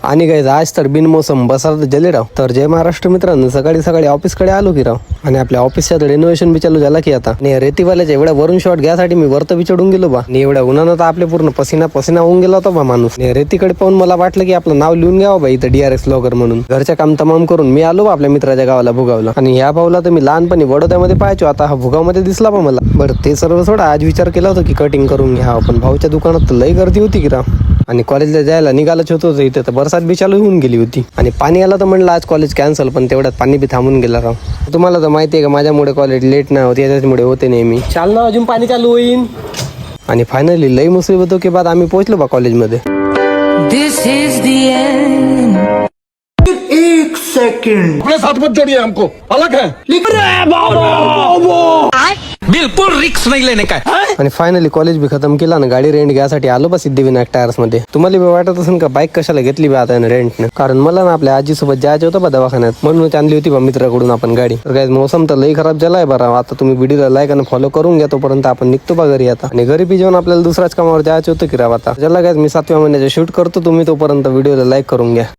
आणि गाईज आज तर बिनमोसम बसार जले राव. तर जय महाराष्ट्र मित्रांनो, सकाळी सकाळी ऑफिसकडे आलो की राव. आणि आपल्या ऑफिसच्या रिनोव्हेशन बी चालू झाला की आता. आणि रेतीवाल्याच्या एवढ्या वरून शॉट घ्यासाठी मी वरत बी चढून गेलो बा. आणि एवढ्या उन्हानं तर आपले पूर्ण पसीना होऊन गेला होता बा माणूस. आणि रेतीकडे पाहून मला वाटलं की आपलं नाव लिहून घ्यावं बा इथं DRS लॉगर म्हणून. घरच्या काम तमाम करून मी आलो बा आपल्या मित्राच्या गावाला भुगावला. आणि ह्या भाऊला तर मी लहानपणी वडोद्यामध्ये पाहायचो, आता हा भुगावमध्ये दिसला बा मला. बरं ते सर्व सोडा, आज विचार केला होता की कटिंग करून घ्या, पण भाऊच्या दुकानात तर लई गर्दी होती की राव. आणि कॉलेजला जायला निघालच होतो इथे, तर बरसात बी चालू होऊन गेली होती. आणि पाणी आलं तर म्हणलं आज कॉलेज कॅन्सल, पण तेवढ्यात पाणी बी थांबून गेला राव. तुम्हाला तर माहिती आहे का माझ्यामुळे कॉलेज लेट नाही होते, याच्यामुळे होते नेहमी. चाल ना, अजून पाणी चालू होईन. आणि फायनली लई मुसीबत के बाद आम्ही पोहोचलो बा कॉलेजमध्ये. This is the end. एक सेकंड, अपने साथ मत जोड़िए, हमको अलग है। बिल्कुल रिक्स नहीं लेने का है। आणि फायनली कॉलेज बी खतम केला ना, गाडी रेंट घ्यायसाठी आलो बा सिद्धिविनायक टायर्स मध्ये. तुम्हाला बी वाटत असेल का बाईक कशाला घेतली बा आता रेंटने, कारण मला ना आपल्या आजीसोबत जायचं होतं बा दवाखान्यात, म्हणून आणली होती बा मित्राकडून आपण गाडी. तर काय मोसम तर लई खराब झालाय बरं. आता तुम्ही व्हिडिओला लाईक आणि फॉलो करून घ्या, तोपर्यंत आपण निघतो बा घरी आता. आणि घरी बी जेवण आपल्याला दुसऱ्याच कामावर जायचं होतं की राव आता. ज्याला काय मी 7व्या महिन्याचे शूट करतो, तुम्ही तोपर्यंत व्हिडिओला लाईक करून घ्या.